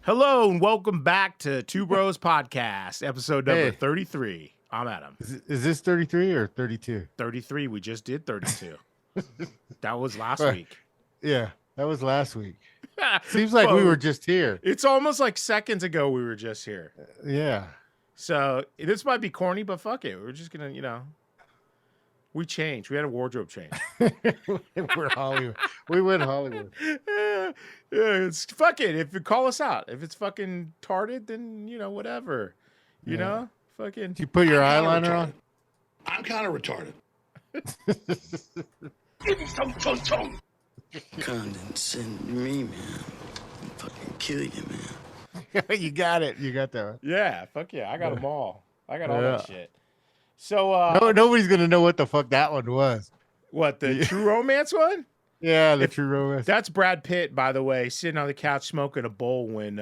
Hello and welcome back to Two Bros Podcast, episode number 33. I'm Adam. Is this 33 or 32? 33. We just did 32. That was last week. Yeah, that was last week. Seems like we were just here. It's almost like seconds ago we were just here. Yeah. So this might be corny, but fuck it. We're just going to, we changed. We had a wardrobe change. We're Hollywood. We went Hollywood. It's fuck it. If you call us out, if it's fucking tarded, then whatever. You know, fucking. Did you put your eyeliner on? I'm kind of retarded. Condescend me, man. I'll fucking kill you, man. You got it. You got that one. Yeah, fuck yeah. I got them all. I got all that shit. So nobody's gonna know what the fuck that one was. What, the True Romance one? Yeah, the True Romance. That's Brad Pitt, by the way, sitting on the couch smoking a bowl when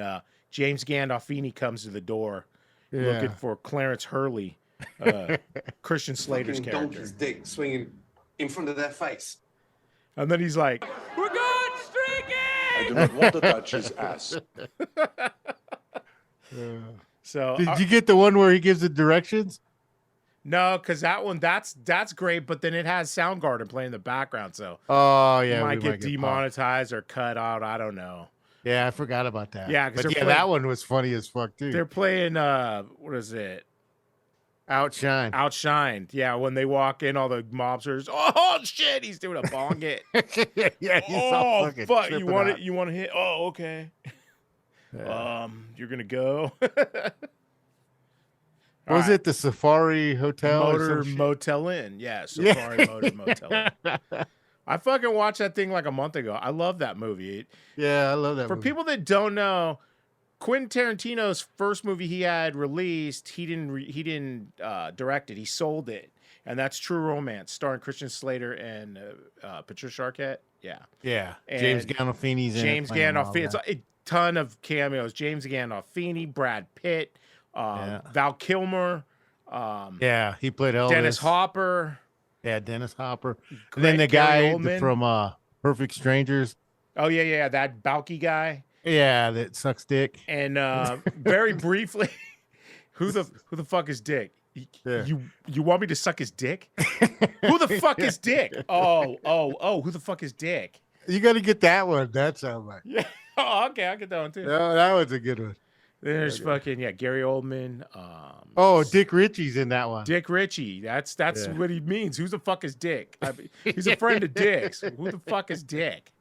James Gandolfini comes to the door looking for Clarence Hurley, Christian Slater's character. Donkey's dick swinging in front of their face. And then he's like, "We're going streaking!" I do not want to touch his ass. So did you get the one where he gives the directions? No, because that one, that's great, but then it has Soundgarden playing in the background, so you might get demonetized or cut out. I don't know. Yeah, I forgot about that. Yeah, but that one was funny as fuck too. They're playing what is it? Outshine. Outshined. Yeah, when they walk in, all the mobsters. Oh shit, he's doing a bong hit. Yeah, he's all fucking fuck, you want out. it? You want to hit? Oh, okay. Yeah. You're gonna go. Was it the Safari Hotel? Motor Motel Inn. Yeah, Safari Motor Motel Inn. I fucking watched that thing like a month ago. I love that movie. Yeah, I love that For movie. people that don't know, Quentin Tarantino's first movie he had released, he didn't direct it. He sold it. And that's True Romance, starring Christian Slater and Patricia Arquette. Yeah. Yeah. And James Gandolfini's in James it. Gandolfini. It's a ton of cameos. James Gandolfini, Brad Pitt, Val Kilmer. He played Elvis. Dennis Hopper. Yeah, Dennis Hopper. And then the guy from Perfect Strangers. Oh, yeah, that Balky guy. Yeah, that sucks dick. And very briefly, who the fuck is Dick? You want me to suck his dick? Who the fuck is Dick? Oh, who the fuck is Dick? You got to get that one. That sounds like. Yeah. Oh, okay, I'll get that one too. No, that one's a good one. There's fucking Gary Oldman. Dick Ritchie's in that one. Dick Ritchie. That's what he means. Who the fuck is Dick? He's a friend of Dick's. Who the fuck is Dick?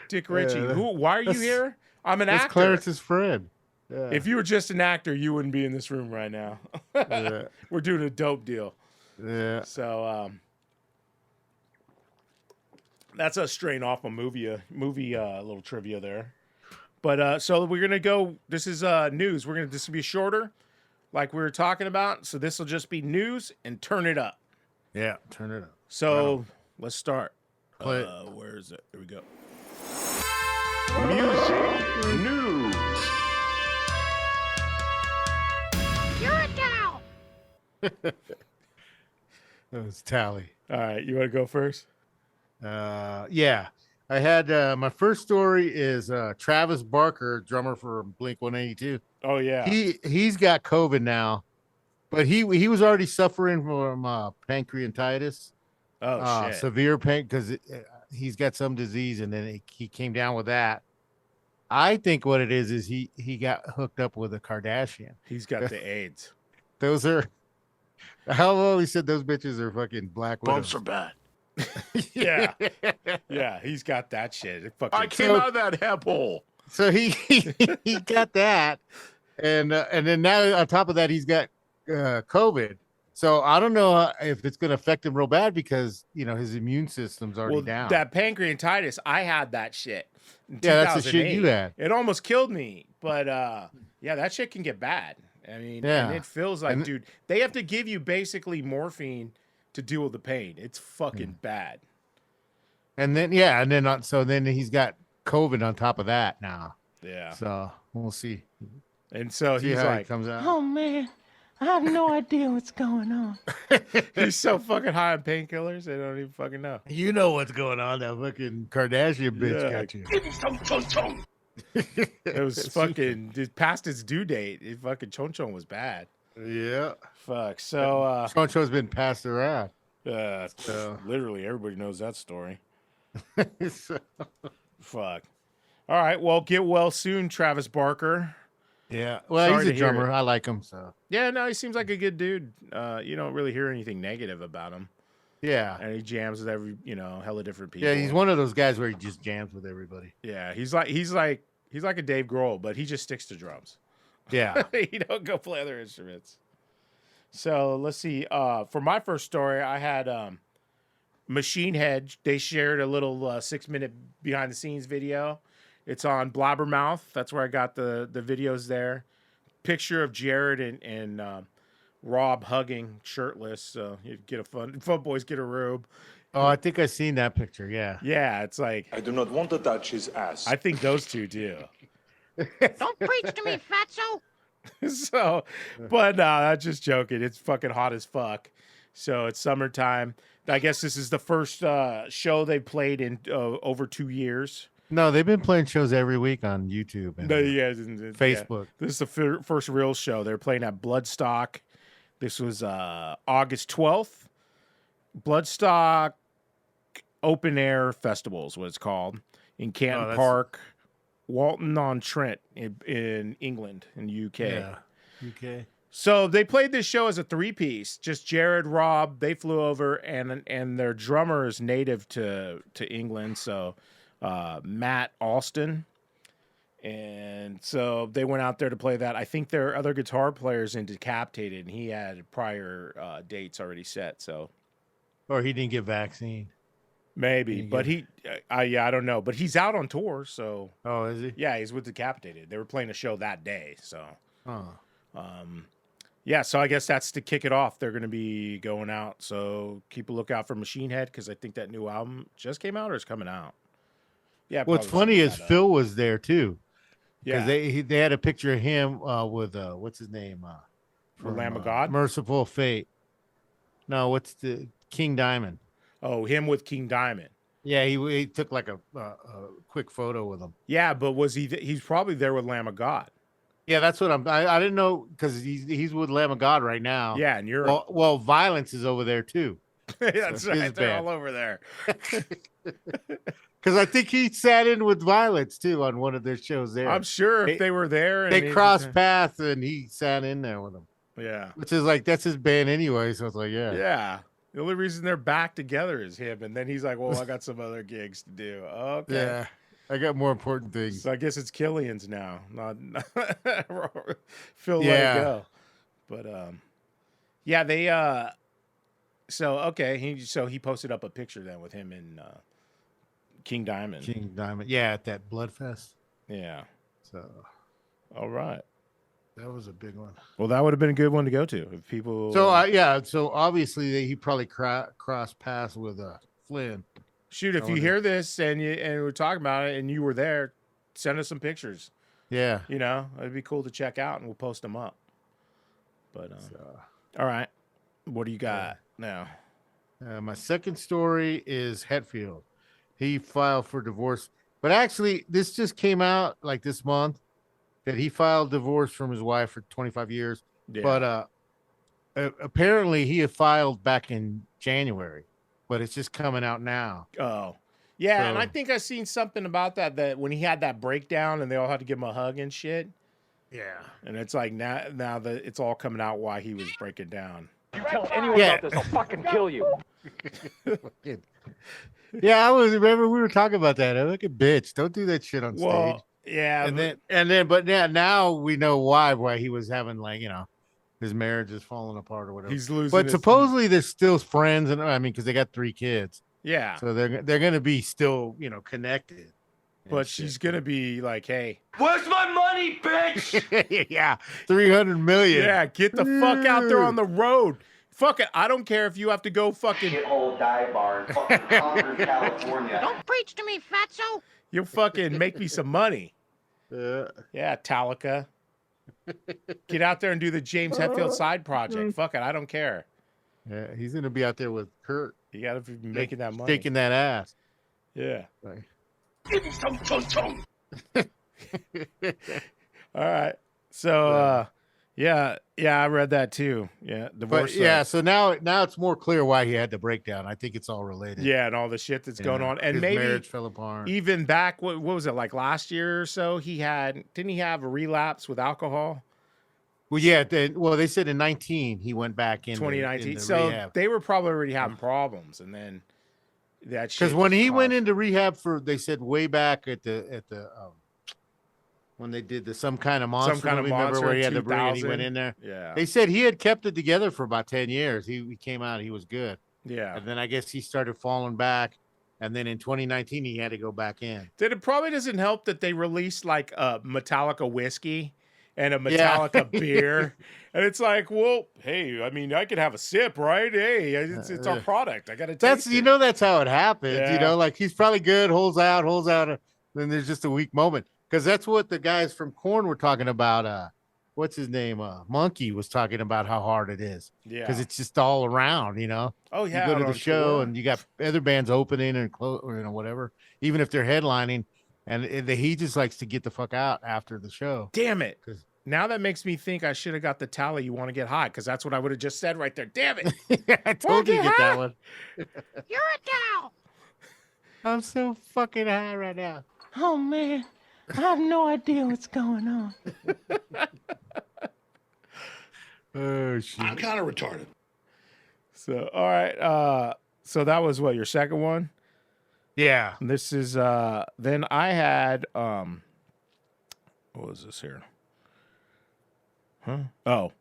Dick Ritchie. Why are you here? I'm an actor. That's Clarence's friend. Yeah. If you were just an actor, you wouldn't be in this room right now. We're doing a dope deal. Yeah. So that's us straying off a movie little trivia there. But so we're gonna go. This is news. This will be shorter, like we were talking about. So this will just be news and turn it up. Yeah, turn it up. So let's start. Play where is it? Here we go. Music news. That was Tally. All right, you want to go first? Yeah. I had my first story is Travis Barker, drummer for Blink 182. Oh yeah. He's got COVID now, but he was already suffering from pancreatitis. Oh shit. Severe pain because he's got some disease, and then he came down with that. I think what it is he got hooked up with a Kardashian. He's got the AIDS. Those are how well he said those bitches are fucking black Bumps widows. are bad. Yeah. Yeah, he's got that shit. It fucking I came out of that hemp hole. So he got that, and then now on top of that he's got COVID. So I don't know if it's going to affect him real bad because his immune system's already down. That pancreatitis, I had that shit. Yeah, that's the shit you had. It almost killed me, but that shit can get bad. I mean, and it feels like, dude, they have to give you basically morphine to deal with the pain. It's fucking bad. And then so then he's got COVID on top of that now. Yeah. So we'll see. And so he's like, comes out. Oh man, I have no idea what's going on. he's so fucking high on painkillers, they don't even fucking know. You know what's going on. That fucking Kardashian bitch got you. Give me some. It was fucking past its due date. It fucking Chon Chon was bad. Yeah. Fuck. So Choncho's been passed around. so literally everybody knows that story. So- Fuck. All right. Well, get well soon, Travis Barker. yeah. Well, Sorry he's a to hear drummer. it. I like him. So Yeah, no, he seems like a good dude. You don't really hear anything negative about him. yeah. And he jams with every, hella different people. Yeah, he's one of those guys where he just jams with everybody. Yeah, he's like a Dave Grohl, but he just sticks to drums. Yeah. He don't go play other instruments. So let's see. For my first story, I had Machine Head. They shared a little 6-minute behind the scenes video. It's on Blabbermouth. That's where I got the videos there. Picture of Jared and Rob hugging shirtless. So you get a fun boys get a robe. Oh, I think I seen that picture. Yeah. Yeah, it's like I do not want to touch his ass. I think those two do. Don't preach to me, fatso. So, but no, I'm just joking. It's fucking hot as fuck. So it's summertime. I guess this is the first show they played in over 2 years. No, they've been playing shows every week on YouTube and No, yeah, Facebook. This is the first real show. They're playing at Bloodstock. This was August 12th. Bloodstock Open Air Festival is what it's called in Canton Park, Walton-on-Trent in England, in the UK. Yeah. UK. So they played this show as a 3-piece. Just Jared, Rob, they flew over, and their drummer is native to England. So Matt Alston. And so they went out there to play that. I think their other guitar players in Decapitated, and he had prior dates already set. So Or he didn't get vaccine. maybe, but I don't know. But he's out on tour, so Oh, is he? yeah, he's with Decapitated. They were playing a show that day, so Oh. yeah. So I guess that's to kick it off. They're going to be going out, so keep a lookout for Machine Head because I think that new album just came out or is coming out. Yeah. What's probably funny something is like that. Phil was there too. Yeah, Because they had a picture of him with what's his name? For Lamb of God. Merciful Fate. No, what's the King Diamond? Oh, him with King Diamond. Yeah, he took like a quick photo with him. Yeah, but was he? He's probably there with Lamb of God. Yeah, that's what I didn't know because he's with Lamb of God right now. Yeah, and you're Well, Violence is over there too. that's so right. his They're band. all over there. Because I think he sat in with Violence too on one of their shows there. I'm sure if they were there, and They crossed paths and he sat in there with them. Yeah, Which is like that's his band anyway. So it's like, yeah. yeah. The only reason they're back together is him, and then he's like, "Well, I got some other gigs to do." Okay. Yeah. I got more important things. So I guess it's Killian's now, not Phil. Yeah. Let it go. But yeah, they So okay, he posted up a picture then with him and King Diamond. King Diamond. Yeah, at that Blood Fest. Yeah. So All right. that was a big one. Well, that would have been a good one to go to if people. So yeah, so obviously he probably crossed paths with Flynn. shoot, if you hear this and we're talking about it and you were there, send us some pictures. Yeah. You know, it'd be cool to check out and we'll post them up. But all right, what do you got now? My second story is Hetfield. He filed for divorce, but actually, this just came out like this month that he filed divorce from his wife for 25 years. Yeah. But apparently, he had filed back in January, but it's just coming out now. Oh, yeah, and So- I think I seen something about that when he had that breakdown and they all had to give him a hug and shit. Yeah. And it's like now that it's all coming out why he was breaking down. You tell anyone Yeah. about this, I'll fucking kill you. Yeah, I was remember we were talking about that. I'm like a bitch. Don't do that shit on Well, stage. yeah, And then, but now we know why he was having like his marriage is falling apart or whatever. he's losing. But his- supposedly they're still friends, and I mean, because they got 3 kids, yeah, so they're gonna be still connected. and but shit. she's gonna be like, hey, Where's my money, bitch? yeah, 300 million. yeah, get the fuck out there on the road. Fuck it, I don't care if you have to go fucking. Old dive bar in fucking Concord, California. Don't preach to me, fatso. You fucking make me some money. Yeah. Yeah, Talica. Get out there and do the James Hetfield side project. Fuck it, I don't care. Yeah, he's gonna be out there with Kurt You gotta be making that money. shaking that ass. Yeah. Like, All right. So yeah, I read that too. Yeah, divorce. But yeah, so now it's more clear why he had the breakdown. I think it's all related. yeah, and all the shit that's going on, and his maybe marriage fell apart. even back. What was it like last year or so? Didn't he have a relapse with alcohol? Well, yeah. They said in 19 he went back in 2019. So rehab. they were probably already having problems, and then that shit. Because when he went caused- into rehab they said way back at the when they did some kind of monster, movie, remember where he had to bring it, he went in there. Yeah, They said he had kept it together for about 10 years. He came out, he was good. yeah. And then I guess he started falling back. And then in 2019, he had to go back in. Then it probably doesn't help that they released like a Metallica whiskey and a Metallica beer. And it's like, well, hey, I mean, I could have a sip, right? Hey, it's our product. I got to taste it. That's how it happens. Yeah. Like he's probably good, holds out. Then there's just a weak moment. Because that's what the guys from Korn were talking about. What's his name? Monkey was talking about how hard it is. Yeah. Because it's just all around, Oh, yeah. You go to out the on show tour. and you got other bands opening and whatever, even if they're headlining. And he just likes to get the fuck out after the show. Damn it. 'Cause- Now that makes me think I should have got the tally you want to get high, because that's what I would have just said right there. Damn it. I told you to get get high? that one. You're a cow. I'm so fucking high right now. Oh, man. I have no idea what's going on. Oh, shit. I'm kind of retarded. So, all right. So that was what, your second one? Yeah. And this is then I had what was this here? Huh? Oh.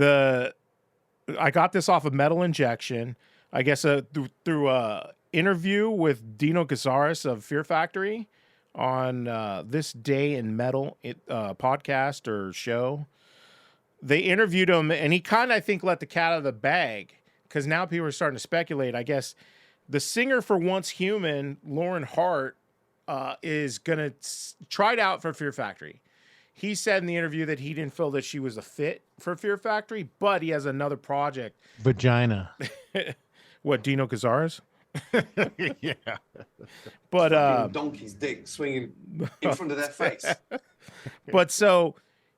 I got this off of Metal Injection. I guess through a interview with Dino Cazares of Fear Factory on This Day in Metal podcast or show. They interviewed him, and he kind of, I think, let the cat out of the bag, because now people are starting to speculate. I guess the singer for Once Human, Lauren Hart, is going to try it out for Fear Factory. He said in the interview that he didn't feel that she was a fit for Fear Factory, but he has another project. Vagina. What, Dino Cazares? Yeah. But donkey's dick swinging in front of that face. but so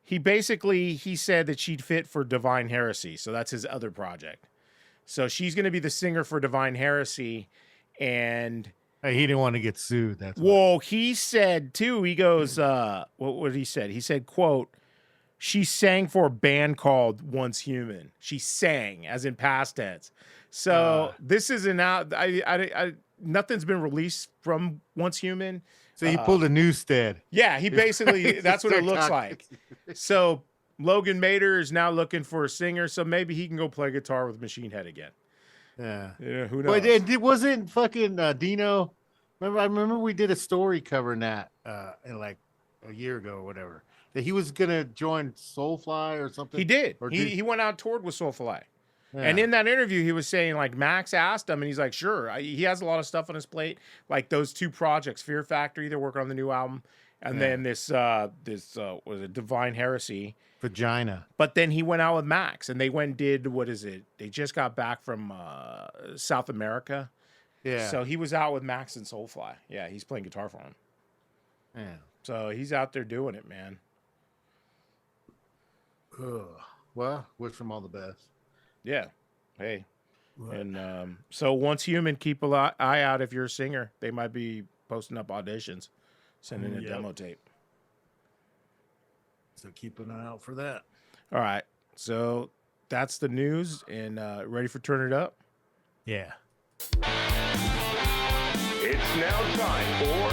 he said that she'd fit for Divine Heresy. So that's his other project. So she's going to be the singer for Divine Heresy. And He didn't want to get sued. That's why. well, he said too, he goes, what he said? He said, quote, she sang for a band called Once Human. She sang, as in past tense. So this isn't out. Nothing's been released from Once Human. So he pulled a Newstead. Yeah, he basically, that's what it Start looks talking. like. So Logan Mader is now looking for a singer, so maybe he can go play guitar with Machine Head again. Yeah. Yeah, who knows? But it wasn't fucking Dino. I remember we did a story covering that like a year ago or whatever. That he was gonna join Soulfly or something. He did. Or He went out toured with Soulfly. Yeah. And in that interview, he was saying, like, Max asked him, and he's like, sure. He has a lot of stuff on his plate, like those two projects, Fear Factory, they're working on the new album, and then this was it, Divine Heresy. Vagina. But then he went out with Max, and they went and did, what is it? They just got back from South America. Yeah. So he was out with Max and Soulfly. Yeah, he's playing guitar for him. Yeah. So he's out there doing it, man. Ugh. Well, wish him all the best. Yeah. Hey. And so Once Human, keep an eye out if you're a singer. They might be posting up auditions, sending a demo tape. So keep an eye out for that. All right. So that's the news. And ready for Turn It Up? Yeah. It's now time for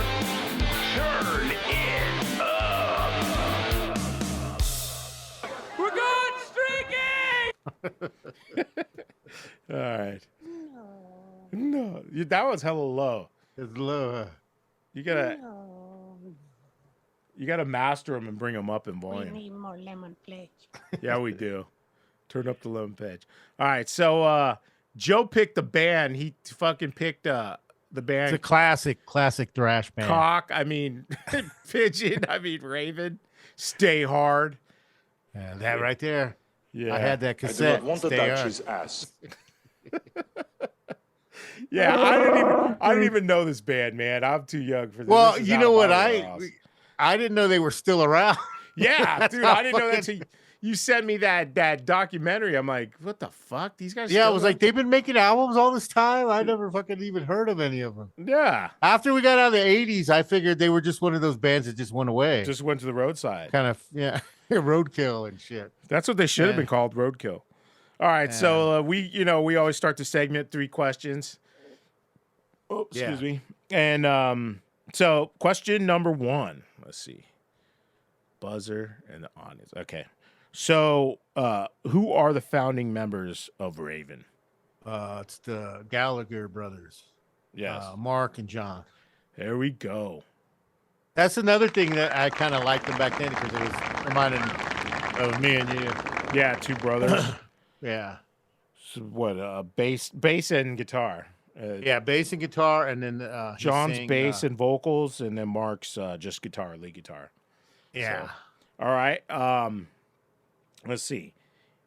Turn It Up. We're going streaking! All right. No. That was hella low. It's low. You gotta master them and bring them up in We volume. need more lemon pledge. Yeah, we do. Turn up the lemon page. All right. So Joe picked the band. He fucking picked the band. It's a classic thrash band. Cock. I mean, Pigeon. I mean, Raven. Stay Hard. Yeah, that right there. Yeah. I had that I do cassette. not want to Stay touch on. his ass. Yeah, I didn't even know this band, man. I'm too young for this. Well, This is you out know of what my wheelhouse. I didn't know they were still around. Yeah, That's dude, how I didn't know that fucking- till you sent me that documentary. I'm like, what the fuck? These guys? Yeah, I still was go-" like, they've been making albums all this time. I never fucking even heard of any of them. yeah, After we got out of the 80s, I figured they were just one of those bands that just went away. just went to the roadside. kind of, yeah, roadkill and shit. That's what they should have Yeah. been called, roadkill. All right, so we always start the segment 3 questions. Oh, excuse me. And so question number 1. Let's see. Buzzer and the audience. Okay. So who are the founding members of Raven? It's the Gallagher brothers. Yes. Mark and John. There we go. That's another thing that I kind of liked them back then because it was reminding of me and you. Yeah, 2 brothers. Yeah. So what? Bass and guitar. Yeah, bass and guitar, and then he John's sang, bass and vocals, and then Mark's just guitar, lead guitar. yeah. So, all right. Let's see.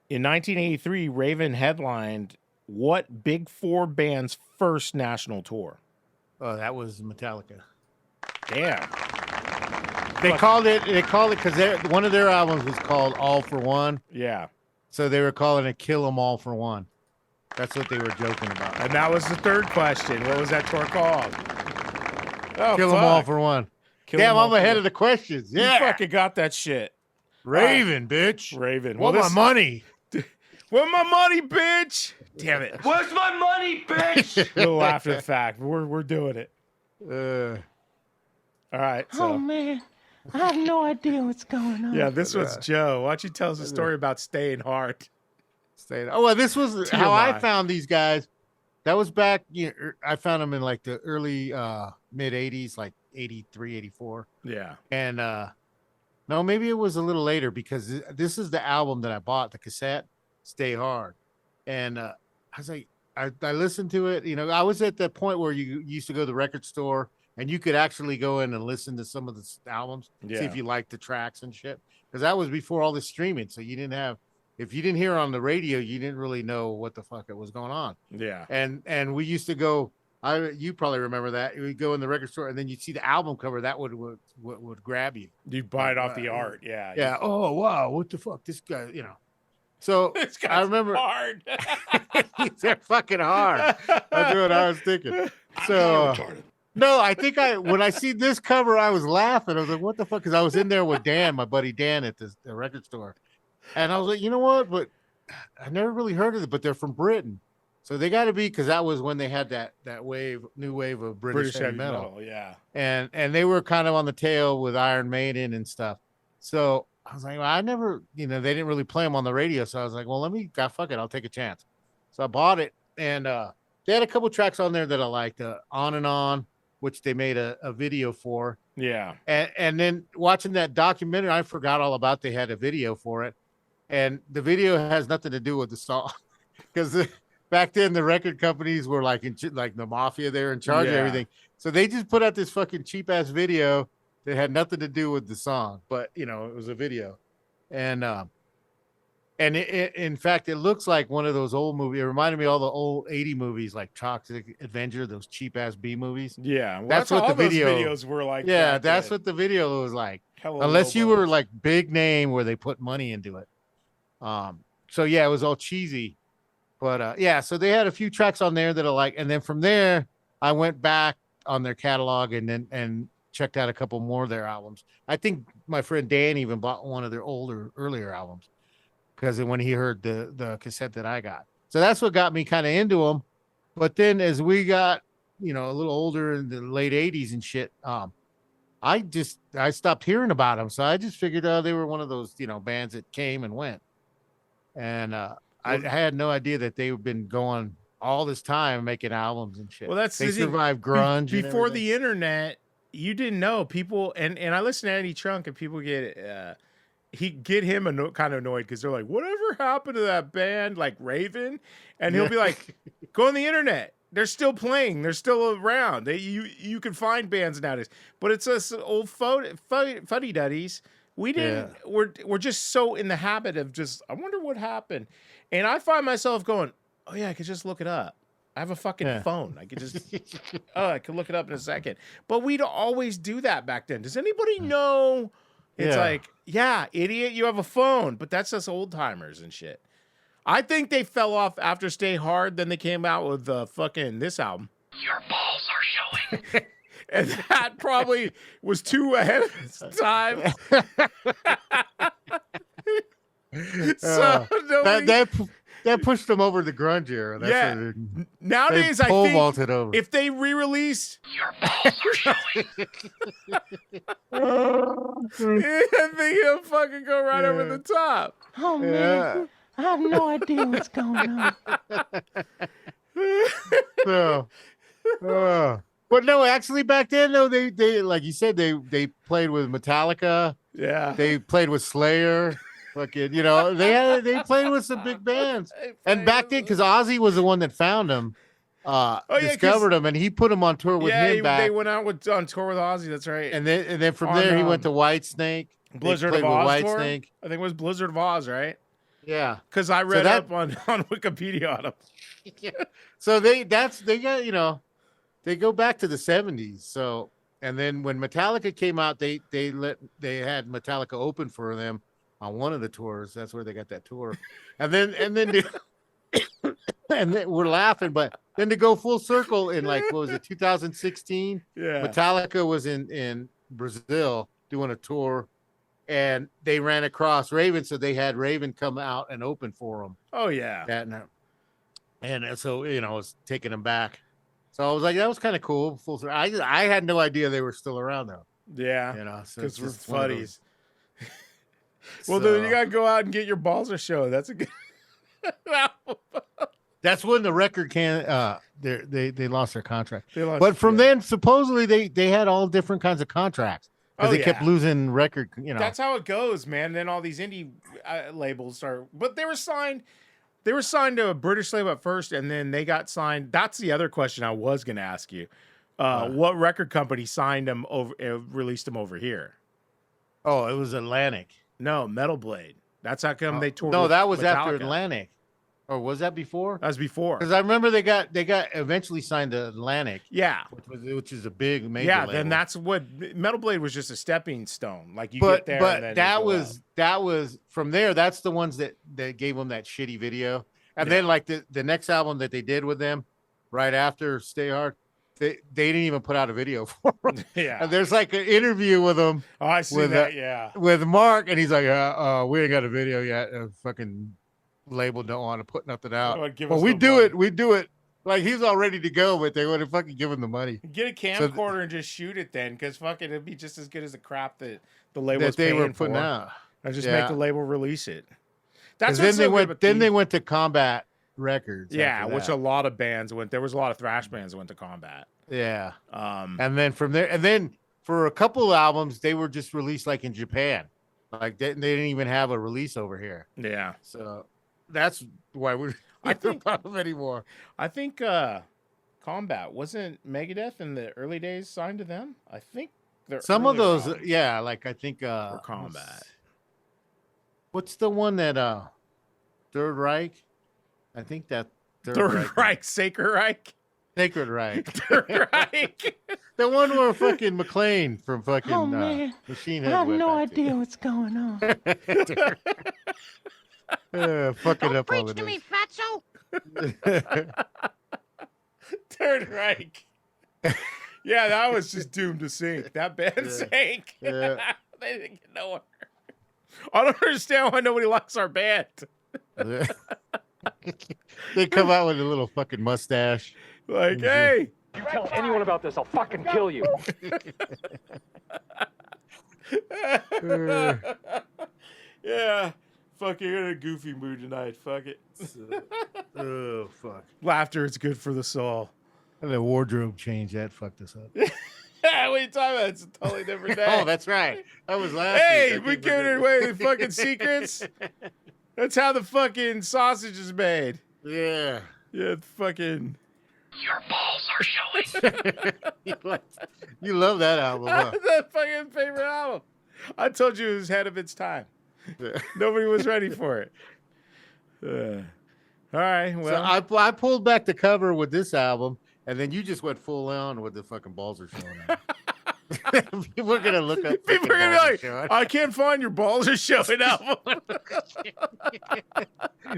In 1983, Raven headlined what Big Four band's first national tour? Oh, that was Metallica. Damn. They called it because one of their albums was called All for One, Yeah. so they were calling it Kill 'Em All for One. That's what they were joking about. And that was the 3rd question. What was that tour called? Oh, Kill 'Em All fuck. for One. Kill Damn, 'Em All I'm for ahead One. of the questions. You Yeah, fucking got that shit. Raven, bitch. Raven. Want my money? Where's my money, bitch? Damn it. Where's my money, bitch? We'll after the fact. We're doing it. Uh, All right. So. Oh man, I have no idea what's going on. Yeah, this was Joe. Why don't you tell us a story about staying hard? Oh, well, this was how I TMI. found these guys. That was back, I found them in like the early mid 80s, like 83, 84. Yeah. And no, maybe it was a little later because this is the album that I bought, the cassette, Stay Hard. And I was like, I listened to it. I was at the point where you used to go to the record store and you could actually go in and listen to some of the albums, see Yeah. if you liked the tracks and shit. Because that was before all this streaming. So you didn't have, if you didn't hear it on the radio, you didn't really know what the fuck it was going on. Yeah. And we used to go, you probably remember that. We'd go in the record store and then you'd see the album cover that would grab you. You buy it off the art. Yeah. Yeah. Oh, wow. What the fuck? This guy, So This guy's I remember hard. they're fucking hard. That's what I was thinking. So no, I think when I see this cover, I was laughing. I was like, what the fuck? Because I was in there with Dan, my buddy Dan at the record store. And I was like, you know what? But I never really heard of it, but they're from Britain. So they got to be, because that was when they had that new wave of British heavy metal. Yeah. And they were kind of on the tail with Iron Maiden and stuff. So I was like, well, I never, they didn't really play them on the radio. So I was like, well, fuck it, I'll take a chance. So I bought it, and they had a couple tracks on there that I liked, On and On, which they made a video for. Yeah. And then watching that documentary, I forgot all about they had a video for it. And the video has nothing to do with the song, because back then the record companies were like like the mafia, they were in charge of Yeah. everything. So they just put out this fucking cheap ass video that had nothing to do with the song, but it was a video. And in fact, it looks like one of those old movies. It reminded me of all the old 80 movies like Toxic Avenger, those cheap ass B movies. Yeah. Well, That's what all the those video- videos were like. Yeah, back that's then. what the video was like. Hella Unless you low were budget. like big name where they put money into it. So yeah, it was all cheesy. But yeah, so they had a few tracks on there that I like. And then from there, I went back on their catalog and checked out a couple more of their albums. I think my friend Dan even bought one of their earlier albums because when he heard the cassette that I got. So that's what got me kind of into them. But then as we got, a little older in the late 80s and shit, I stopped hearing about them. So I just figured they were one of those, bands that came and went. And I had no idea that they've been going all this time making albums and shit. Well, that's they the thing. survived grunge and before everything. the internet. You didn't know people, and I listen to Eddie Trunk, and people get kind of annoyed because they're like, "Whatever happened to that band, like Raven?" And he'll be like, "Go on the internet. They're still playing. They're still around. You can find bands nowadays." But it's us old fuddy duddies. We didn't. Yeah. We're just so in the habit of just. I wonder what happened, and I find myself going, "Oh yeah, I could just look it up." I have a fucking Yeah. phone. I could just, I could look it up in a second. But we'd always do that back then. Does anybody know? It's Yeah. like, yeah, idiot, you have a phone. But that's us old timers and shit. I think they fell off after Stay Hard. Then they came out with fucking this album. Your balls are showing. And that probably was too ahead of its time. So nobody, that pushed them over the grunge era. That's Yeah. what they nowadays, I pole think vaulted over. if they re-release, Your balls are showing. I think it'll fucking go right over the top. Oh man, Yeah. I have no idea what's going on. So, but no, actually back then though, they like you said, they played with Metallica, Yeah. they played with Slayer, fucking, they played with some big bands. And back then, because Ozzy was the one that found them, yeah, 'cause- discovered them, and he put them on tour with Yeah, him back. they went out on tour with Ozzy. That's right. And then from On, there he went to Whitesnake. They Blizzard played of with Oz tour? Whitesnake. I think it was Blizzard of Oz, right? Yeah. Because I read that- up on Wikipedia on them. So they got they go back to the 70s. So and then when Metallica came out, they had Metallica open for them on one of the tours. That's where they got that tour. And then and then we're laughing, but then to go full circle in like what was it, 2016? Yeah. Metallica was in Brazil doing a tour, and they ran across Raven, so they had Raven come out and open for them. Oh yeah. And so I was taking them back. So I was like, that was kind of cool. Full circle. I had no idea they were still around though. Yeah. So Because it's we're just one of those- buddies. Well, then you gotta go out and get your balls a show. That's a good. That's when the record they lost their contract. They lost- But from yeah. then, supposedly they had all different kinds of contracts because Oh, they kept yeah. losing record. That's how it goes, man. Then all these indie labels but they were signed. They were signed to a British label at first, and then they got signed. That's the other question I was going to ask you. What record company signed them over, released them over here? Oh, it was Atlantic. No, Metal Blade. That's how come they toured. No, with that was after Metallica. Atlantic, or was that before? That was before. Because I remember they got eventually signed to Atlantic, Yeah, which is a big major. yeah. label. Then that's what Metal Blade was, just a stepping stone. Like you but get there, but and then that you go was that was from there. That's the ones that gave them that shitty video, and then like the next album that they did with them, right after Stay Hard, they didn't even put out a video for them. out. Yeah. And there's like an interview with them Oh, I see with that. Yeah. with Mark, and he's like, we ain't got a video yet. Fucking label don't want to put nothing out. Oh, give But us we the do money. it. We do it. Like he's all ready to go, but they would have fucking given the money Get a camcorder and just shoot it then, because fucking it'd be just as good as the crap that the label that was they paying were putting for. out. And just Yeah. make the label release it. That's Then what's they so good went. with Then the- they went to Combat Records. yeah, after which that. a lot of bands went. There was a lot of thrash bands that went to Combat. Yeah. And And then from there, and then for a couple of albums, they were just released like in Japan. Like they didn't even have a release over here. yeah, So that's why we I don't think- about them anymore. I think Combat wasn't Megadeth in the early days signed to them. I think Some of those, albums yeah, like I think were Combat. What's the one that Third Reich? I think that Third Reich, Sacred Reich, Sacred Reich. Third Reich. The one where fucking McLean from fucking Oh man, Machine I Head have went no back to. idea what's going on. Fucking up all the me, names. fatso. Third Reich. Yeah, that was just doomed to sink. That band sank. Yeah. They didn't get nowhere. I don't understand why nobody likes our band. They come out with a little fucking mustache. Like, hey, You tell anyone about this, I'll fucking kill you. yeah, fuck, you're in a goofy mood tonight. Fuck it. Oh fuck! Laughter is good for the soul. And the wardrobe change that fucked us up. What are you talking about? It's a totally different day. Oh, that's right. That was last. Hey, week. I we keep giving forgetting. away the fucking secrets. That's how the fucking sausage is made. Yeah. Yeah, fucking. Your balls are showing. You love that album, huh? That fucking favorite album. I told you it was ahead of its time. Nobody was ready for it. All right. So Well, I pulled back the cover with this album, and then you just went full on with the fucking balls are showing. Out. People are gonna look up. people are gonna be like, I can't find your balls are showing up.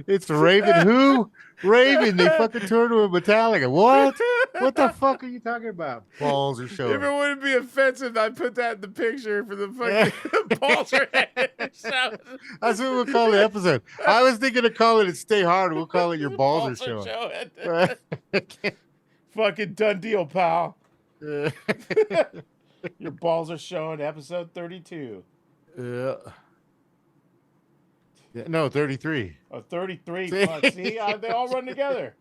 It's Raven. Who? Raven. They fucking turned to a Metallica. What? What the fuck are you talking about? Balls are If showing. it wouldn't be offensive, I'd put that in the picture for the fucking balls are showing. That's what we'll call the episode. I was thinking of calling it "Stay Hard." We'll call it "Your Balls, Are Showing." Fucking done deal, pal. Your balls are showing. Episode 32. Yeah. No, 33. Oh, 33. Fuck, see, they all run together.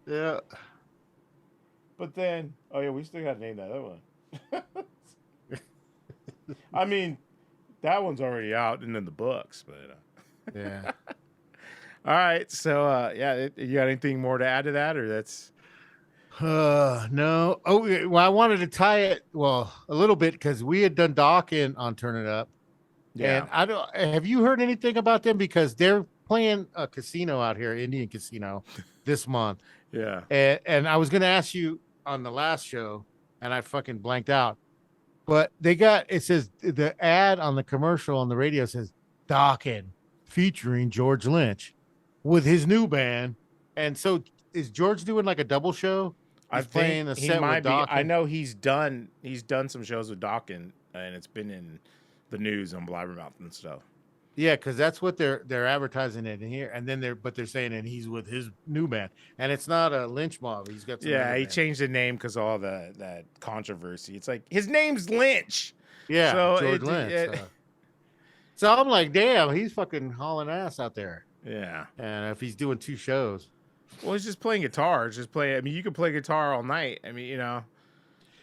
Yeah. But then, oh yeah, we still got to name that other one. I mean, that one's already out and in the books, but Yeah. all right. So yeah, you got anything more to add to that, or that's? No. Oh, well, I wanted to tie it a little bit because we had done Dawkins on Turn It Up. Yeah. And I don't. Have you heard anything about them? Because they're playing a casino out here, Indian Casino, this month. Yeah. And I was gonna ask you on the last show, and I fucking blanked out. But they got, it says the ad on the commercial on the radio says Dawkins featuring George Lynch with his new band. And so is George doing like a double show? I He's playing think a he set might with be. Dawkins. I know he's done some shows with Dawkins, and it's been in the news on Blabbermouth and stuff. Yeah, because that's what they're advertising it in here, and then they're saying, and he's with his new band, and it's not a Lynch mob. He's got some Yeah, other he band. changed the name because all that controversy. It's like his name's Lynch. Yeah, So George Lynch. So I'm like, damn, he's fucking hauling ass out there. Yeah. And if he's doing 2 shows, Well, he's just playing guitar. Just play. I mean, you could play guitar all night. I mean,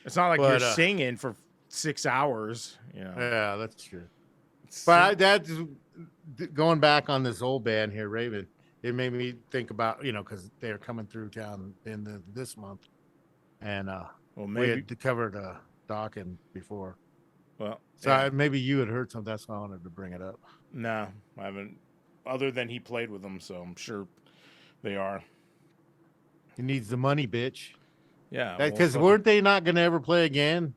it's not like But, you're singing for 6 hours. yeah, that's true. But that's going back on this old band here, Raven. It made me think about, because they're coming through town in this month, and well, we maybe. had covered Dawkins before. Well, So yeah. maybe you had heard something. That's why I wanted to bring it up. No, I haven't. Other than he played with them, so I'm sure they are. He needs the money, bitch. Yeah. Because weren't they not going to ever play again?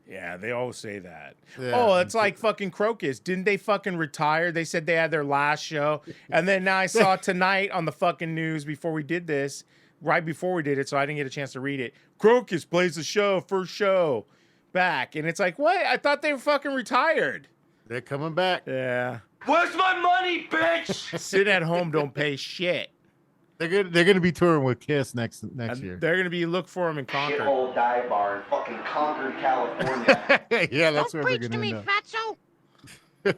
Yeah, they always say that. Yeah. Oh, it's like fucking Crocus. Didn't they fucking retire? They said they had their last show. And then now I saw tonight on the fucking news before we did this, right before we did it, so I didn't get a chance to read it. Crocus plays the show, first show back. And it's like, what? I thought they were fucking retired. They're coming back. Yeah. Where's my money, bitch? Sit at home, don't pay shit. They're gonna be touring with Kiss next And year. they're going to be look for them in Concord. Shithole dive bar in fucking Concord, California. Yeah, that's Don't where they're preach to gonna me, end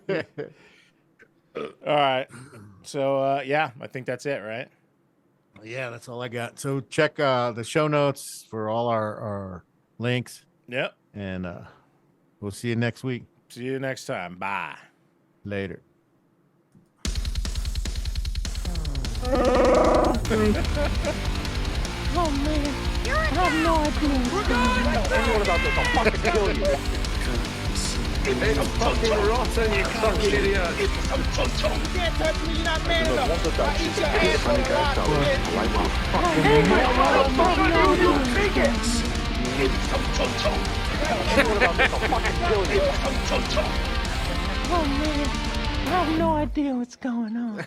fatso. All right. So, yeah, I think that's it, right? up. Yeah, that's all I got. So check the show notes for all our links, Yep. and we'll see you next week. See you next time. Bye. Later. Oh man, I have no idea what's going on. Tell anyone about this, I'll fucking kill you. Hey, I'm fucking rotten, you fucking idiot. You can't touch me, you're not man enough. I'll eat your ass on the rock, bitch. Anyone about this, I'll fucking kill you. Oh man, I have no idea what's going on.